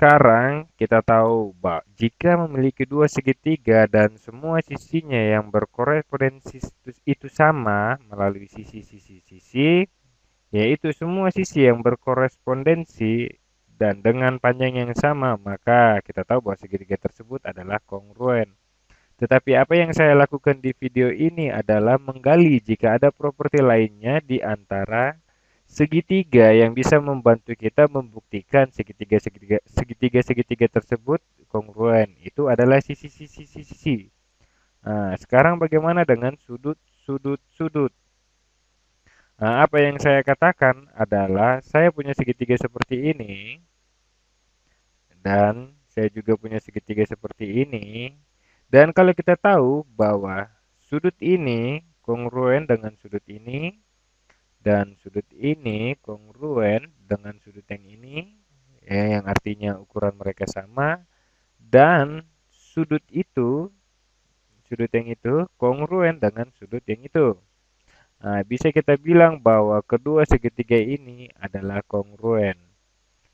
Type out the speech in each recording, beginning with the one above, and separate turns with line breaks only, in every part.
sekarang kita tahu bahwa jika memiliki dua segitiga dan semua sisinya yang berkorespondensi itu sama melalui sisi-sisi-sisi, yaitu semua sisi yang berkorespondensi dan dengan panjang yang sama, maka kita tahu bahwa segitiga tersebut adalah kongruen. Tetapi apa yang saya lakukan di video ini adalah menggali jika ada properti lainnya di antara segitiga yang bisa membantu kita membuktikan segitiga tersebut kongruen. Itu adalah sisi-sisi-sisi. Nah, sekarang bagaimana dengan sudut-sudut-sudut? Nah, apa yang saya katakan adalah saya punya segitiga seperti ini dan saya juga punya segitiga seperti ini. Dan kalau kita tahu bahwa sudut ini kongruen dengan sudut ini dan sudut ini kongruen dengan sudut yang ini, ya, yang artinya ukuran mereka sama, dan sudut itu, sudut yang itu kongruen dengan sudut yang itu. Nah, bisa kita bilang bahwa kedua segitiga ini adalah kongruen.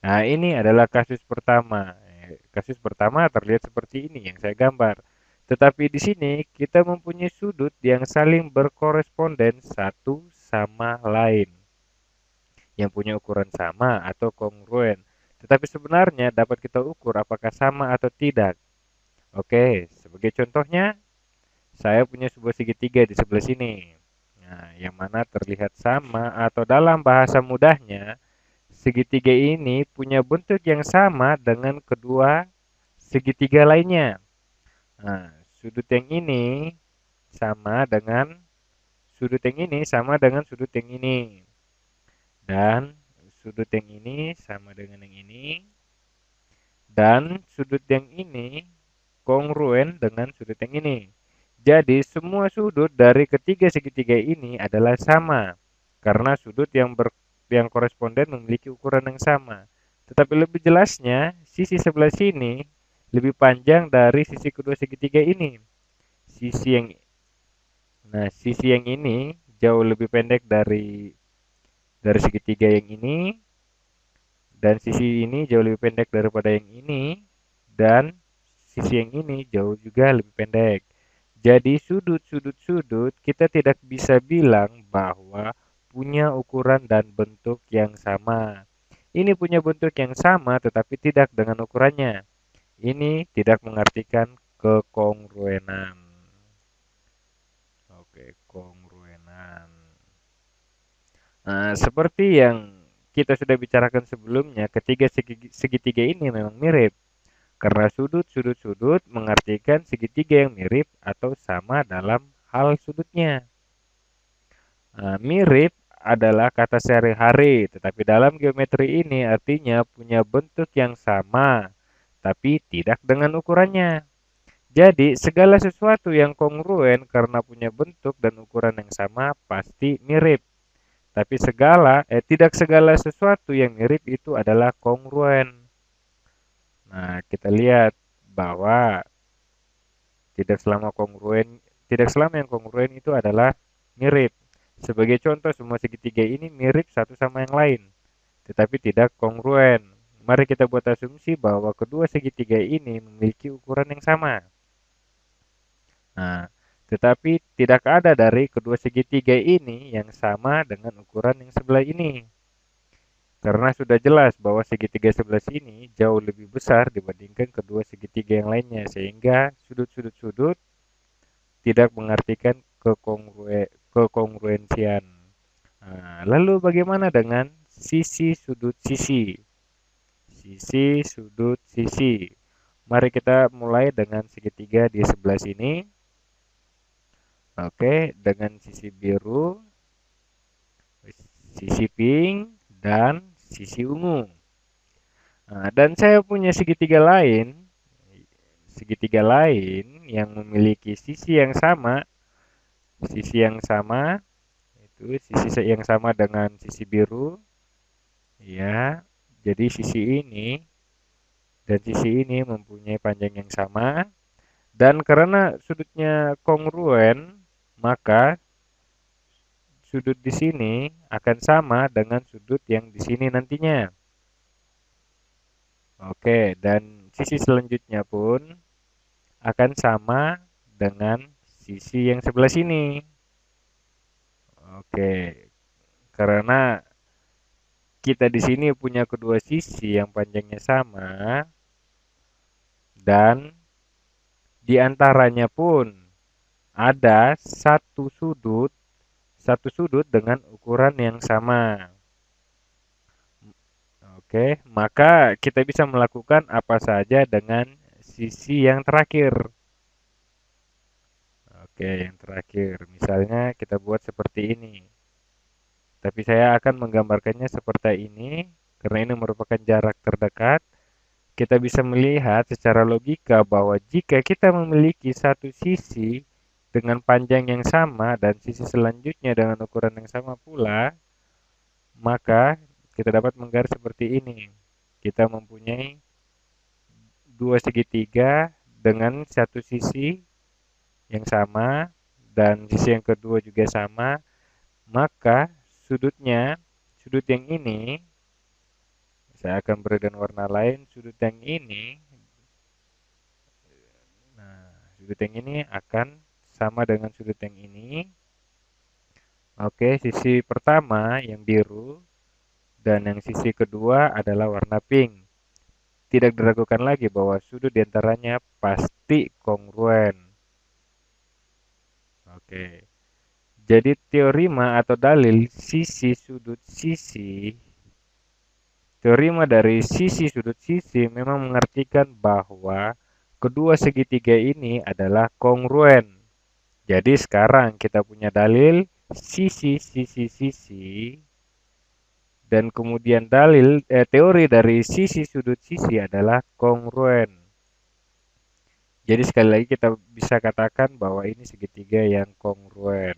Nah, ini adalah kasus pertama. Kasus pertama terlihat seperti ini yang saya gambar. Tetapi di sini kita mempunyai sudut yang saling berkoresponden satu sama lain, yang punya ukuran sama atau kongruen. Tetapi sebenarnya dapat kita ukur apakah sama atau tidak. Oke, sebagai contohnya, saya punya sebuah segitiga di sebelah sini. Nah, yang mana terlihat sama atau dalam bahasa mudahnya, segitiga ini punya bentuk yang sama dengan kedua segitiga lainnya. Nah, sudut yang ini sama dengan sudut yang ini sama dengan sudut yang ini. Dan sudut yang ini sama dengan yang ini. Dan sudut yang ini kongruen dengan sudut yang ini. Jadi semua sudut dari ketiga segitiga ini adalah sama karena sudut yang koresponden memiliki ukuran yang sama. Tetapi lebih jelasnya, sisi sebelah sini lebih panjang dari sisi kedua segitiga ini. Sisi yang sisi yang ini jauh lebih pendek dari segitiga yang ini dan sisi ini jauh lebih pendek daripada yang ini dan sisi yang ini jauh juga lebih pendek. Jadi sudut-sudut-sudut kita tidak bisa bilang bahwa punya ukuran dan bentuk yang sama. Ini punya bentuk yang sama tetapi tidak dengan ukurannya. Ini tidak mengartikan kekongruenan. Oke, kongruenan. Nah, seperti yang kita sudah bicarakan sebelumnya, ketiga segitiga ini memang mirip. Karena sudut-sudut-sudut mengartikan segitiga yang mirip atau sama dalam hal sudutnya. Nah, mirip adalah kata sehari-hari, tetapi dalam geometri ini artinya punya bentuk yang sama, tapi tidak dengan ukurannya. Jadi, segala sesuatu yang kongruen karena punya bentuk dan ukuran yang sama pasti mirip. Tapi tidak segala sesuatu yang mirip itu adalah kongruen. Nah, kita lihat bahwa tidak selama yang kongruen itu adalah mirip. Sebagai contoh, semua segitiga ini mirip satu sama yang lain, tetapi tidak kongruen. Mari kita buat asumsi bahwa kedua segitiga ini memiliki ukuran yang sama. Nah, tetapi tidak ada dari kedua segitiga ini yang sama dengan ukuran yang sebelah ini. Karena sudah jelas bahwa segitiga sebelah sini jauh lebih besar dibandingkan kedua segitiga yang lainnya, sehingga sudut-sudut-sudut tidak mengartikan kekongruensian. Nah, lalu bagaimana dengan sisi sudut sisi? Sisi sudut sisi. Mari kita mulai dengan segitiga di sebelah sini. Oke, dengan sisi biru, sisi pink, dan sisi ungu. Nah, dan saya punya segitiga lain yang memiliki sisi yang sama, itu sisi yang sama dengan sisi biru, ya. Jadi sisi ini dan sisi ini mempunyai panjang yang sama, dan karena sudutnya kongruen, maka sudut di sini akan sama dengan sudut yang di sini nantinya. Oke, dan sisi selanjutnya pun akan sama dengan sisi yang sebelah sini. Oke, karena kita di sini punya kedua sisi yang panjangnya sama dan di antaranya pun ada satu sudut dengan ukuran yang sama. Oke, maka kita bisa melakukan apa saja dengan sisi yang terakhir. Oke, yang terakhir. Misalnya kita buat seperti ini. Tapi saya akan menggambarkannya seperti ini karena ini merupakan jarak terdekat. Kita bisa melihat secara logika bahwa jika kita memiliki satu sisi dengan panjang yang sama dan sisi selanjutnya dengan ukuran yang sama pula, maka kita dapat menggaris seperti ini. Kita mempunyai dua segitiga dengan satu sisi yang sama dan sisi yang kedua juga sama, maka sudut yang ini, saya akan beri dengan warna lain, sudut yang ini, nah, sudut yang ini akan sama dengan sudut yang ini. Oke, sisi pertama yang biru dan yang sisi kedua adalah warna pink. Tidak diragukan lagi bahwa sudut diantaranya pasti kongruen. Oke, jadi teorema atau dalil teorema dari sisi sudut sisi memang mengartikan bahwa kedua segitiga ini adalah kongruen. Jadi sekarang kita punya dalil sisi dan kemudian teori dari sisi sudut sisi adalah kongruen. Jadi sekali lagi kita bisa katakan bahwa ini segitiga yang kongruen.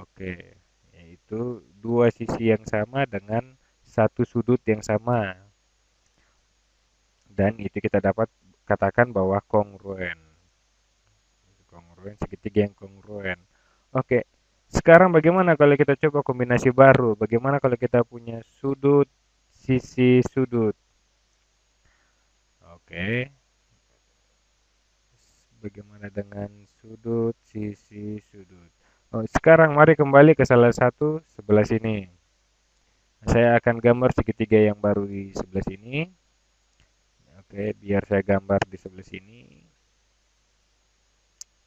Oke, yaitu dua sisi yang sama dengan satu sudut yang sama. Dan itu kita dapat katakan bahwa kongruen. Kongruen, segitiga yang kongruen. Oke, sekarang bagaimana kalau kita coba kombinasi baru? Bagaimana kalau kita punya sudut, sisi sudut? Oke, bagaimana dengan sudut, sisi sudut? Oh, sekarang mari kembali ke salah satu sebelah sini. Saya akan gambar segitiga yang baru di sebelah sini. Oke, biar saya gambar di sebelah sini.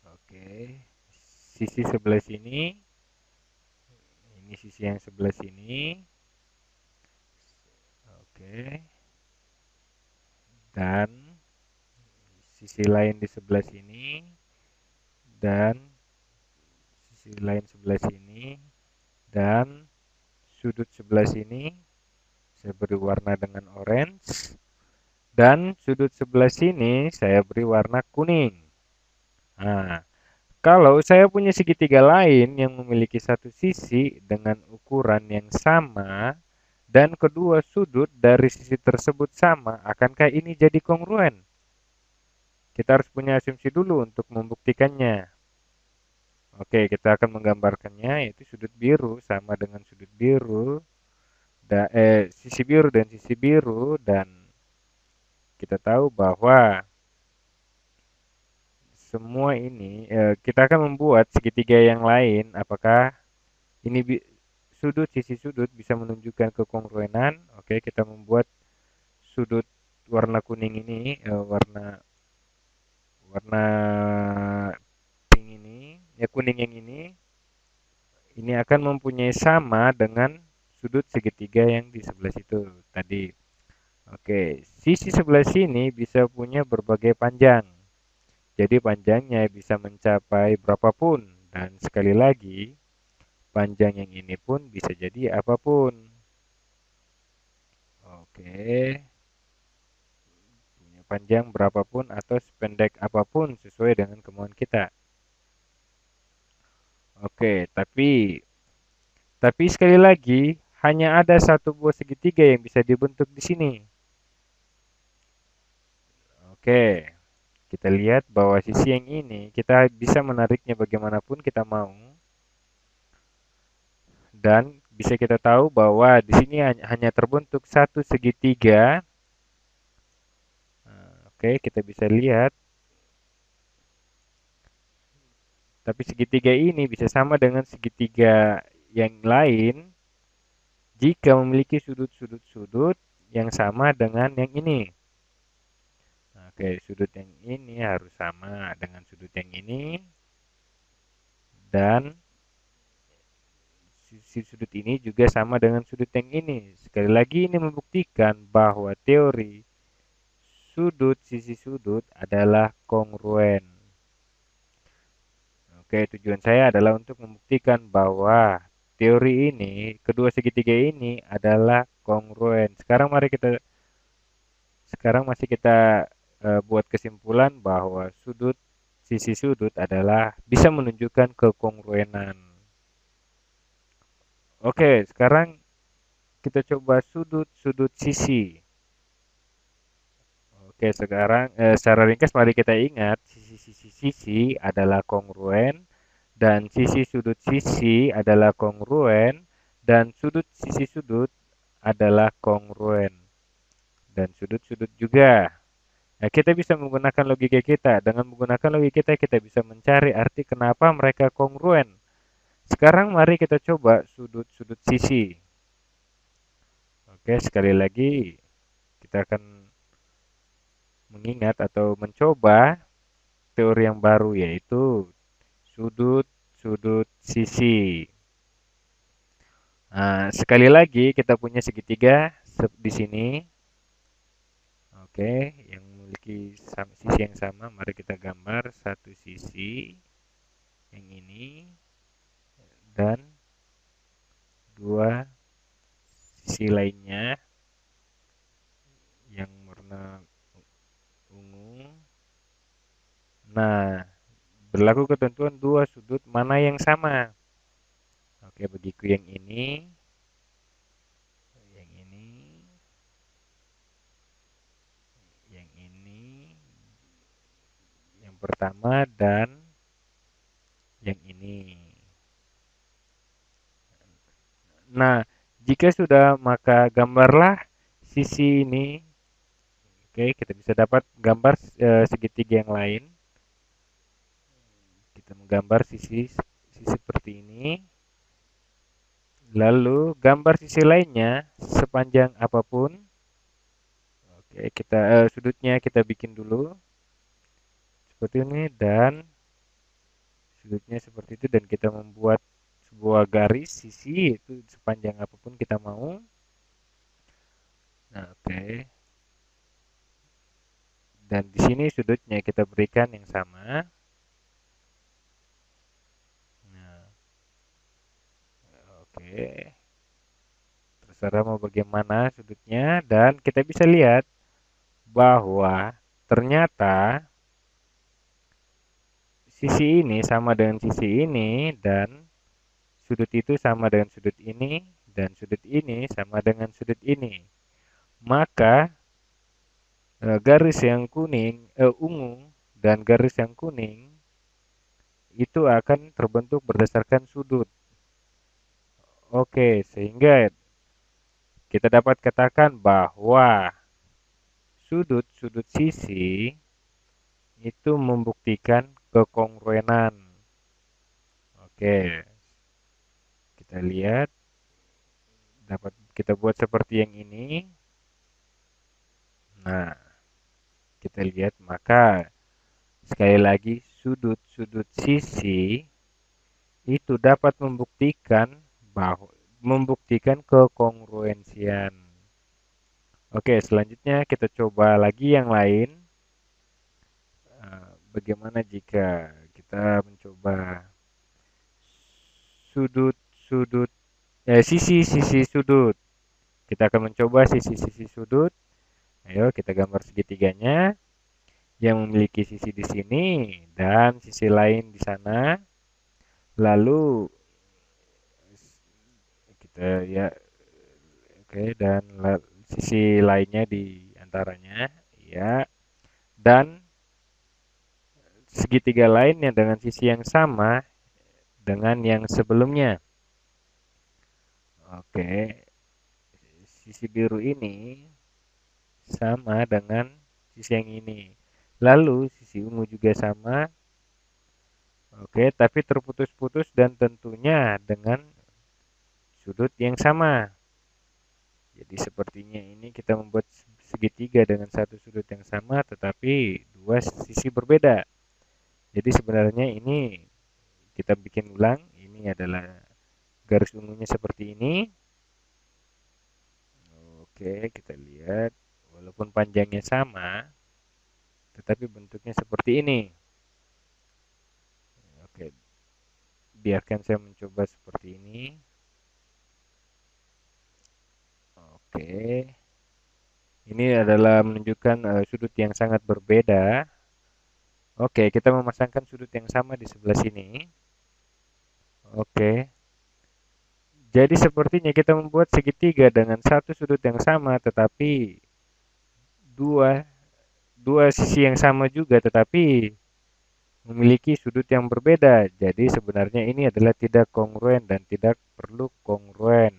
Oke, sisi sebelah sini. Ini sisi yang sebelah sini. Oke, dan sisi lain di sebelah sini. Dan sisi lain sebelah sini. Dan sudut sebelah sini. Saya beri warna dengan orange. Dan sudut sebelah sini saya beri warna kuning. Nah, kalau saya punya segitiga lain yang memiliki satu sisi dengan ukuran yang sama dan kedua sudut dari sisi tersebut sama, akankah ini jadi kongruen? Kita harus punya asumsi dulu untuk membuktikannya. Oke, kita akan menggambarkannya yaitu sudut biru sama dengan sudut biru, sisi biru dan sisi biru, dan kita tahu bahwa semua ini kita akan membuat segitiga yang lain. Apakah ini sisi sudut bisa menunjukkan kekongruenan? Oke, kita membuat sudut warna kuning ini, warna warna pink ini, ya kuning yang ini akan mempunyai sama dengan sudut segitiga yang di sebelah situ tadi. Oke, sisi sebelah sini bisa punya berbagai panjang. Jadi panjangnya bisa mencapai berapapun. Dan sekali lagi, panjang yang ini pun bisa jadi apapun. Oke, punya panjang berapapun atau sependek apapun sesuai dengan kemauan kita. Oke, tapi sekali lagi hanya ada satu buah segitiga yang bisa dibentuk di sini. Oke, kita lihat bahwa sisi yang ini kita bisa menariknya bagaimanapun kita mau. Dan bisa kita tahu bahwa di sini hanya terbentuk satu segitiga Oke, kita bisa lihat. Tapi segitiga ini bisa sama dengan segitiga yang lain jika memiliki sudut-sudut yang sama dengan yang ini. Oke, sudut yang ini harus sama dengan sudut yang ini dan sisi sudut ini juga sama dengan sudut yang ini. Sekali lagi ini membuktikan bahwa teori sudut sisi sudut adalah kongruen. Oke, tujuan saya adalah untuk membuktikan bahwa teori ini, kedua segitiga ini adalah kongruen. Sekarang masih kita buat kesimpulan bahwa sisi sudut adalah bisa menunjukkan kekongruenan. Oke, sekarang kita coba sudut-sudut sisi. Oke, sekarang secara ringkas mari kita ingat sisi-sisi adalah kongruen dan sisi sudut sisi adalah kongruen dan sudut sisi sudut adalah kongruen dan sudut-sudut juga. Nah, kita bisa menggunakan logika kita. Dengan menggunakan logika kita, kita bisa mencari arti kenapa mereka kongruen. Sekarang mari kita coba sudut-sudut sisi. Oke, sekali lagi kita akan mengingat atau mencoba teori yang baru yaitu sudut-sudut sisi. Nah, sekali lagi kita punya segitiga di sini. Oke, yang memiliki sisi yang sama. Mari kita gambar satu sisi yang ini dan dua sisi lainnya yang warna ungu. Nah, berlaku ketentuan dua sudut mana yang sama. Oke, bagiku yang ini, yang ini, yang ini, yang pertama dan yang ini. Nah, jika sudah maka gambarlah sisi ini. Oke, kita bisa dapat gambar segitiga yang lain. Kita menggambar sisi seperti ini. Lalu gambar sisi lainnya sepanjang apapun. Oke, sudutnya kita bikin dulu seperti ini dan sudutnya seperti itu dan kita membuat sebuah garis sisi itu sepanjang apapun kita mau. Nah, oke. Dan di sini sudutnya kita berikan yang sama. Nah, oke. Terserah mau bagaimana sudutnya dan kita bisa lihat bahwa ternyata sisi ini sama dengan sisi ini dan sudut itu sama dengan sudut ini dan sudut ini sama dengan sudut ini. Maka garis yang ungu dan garis yang kuning itu akan terbentuk berdasarkan sudut. Oke, sehingga kita dapat katakan bahwa sudut-sudut sisi itu membuktikan kekongruenan. Oke, kita lihat dapat kita buat seperti yang ini. Nah, kita lihat maka sekali lagi sudut-sudut sisi itu dapat membuktikan kekongruensian. Oke, selanjutnya kita coba lagi yang lain. Bagaimana jika kita mencoba sudut-sudut sisi-sisi sudut. Kita akan mencoba sisi-sisi sudut. Ayo kita gambar segitiganya yang memiliki sisi di sini dan sisi lain di sana. Lalu kita ya oke dan sisi lainnya di antaranya ya dan segitiga lainnya dengan sisi yang sama dengan yang sebelumnya. Oke, sisi biru ini sama dengan sisi yang ini. Lalu sisi ungu juga sama. Oke, tapi terputus-putus dan tentunya dengan sudut yang sama. Jadi sepertinya ini kita membuat segitiga dengan satu sudut yang sama tetapi dua sisi berbeda. Jadi sebenarnya ini kita bikin ulang, ini adalah garis ungunya seperti ini. Oke, kita lihat walaupun panjangnya sama tetapi bentuknya seperti ini. Oke, biarkan saya mencoba seperti ini. Oke. Ini adalah menunjukkan sudut yang sangat berbeda. Oke, kita memasangkan sudut yang sama di sebelah sini. Oke. Jadi sepertinya kita membuat segitiga dengan satu sudut yang sama tetapi dua dua sisi yang sama juga tetapi memiliki sudut yang berbeda. Jadi sebenarnya ini adalah tidak kongruen dan tidak perlu kongruen.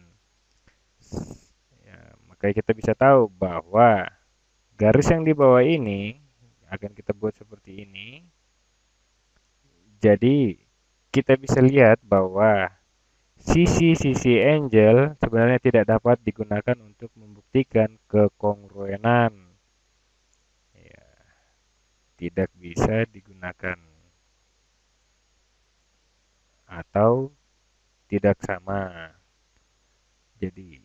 Ya, makanya kita bisa tahu bahwa garis yang di bawah ini akan kita buat seperti ini. Jadi kita bisa lihat bahwa sisi-sisi angel sebenarnya tidak dapat digunakan untuk membuktikan kekongruenan. Ya, tidak bisa digunakan atau tidak sama. Jadi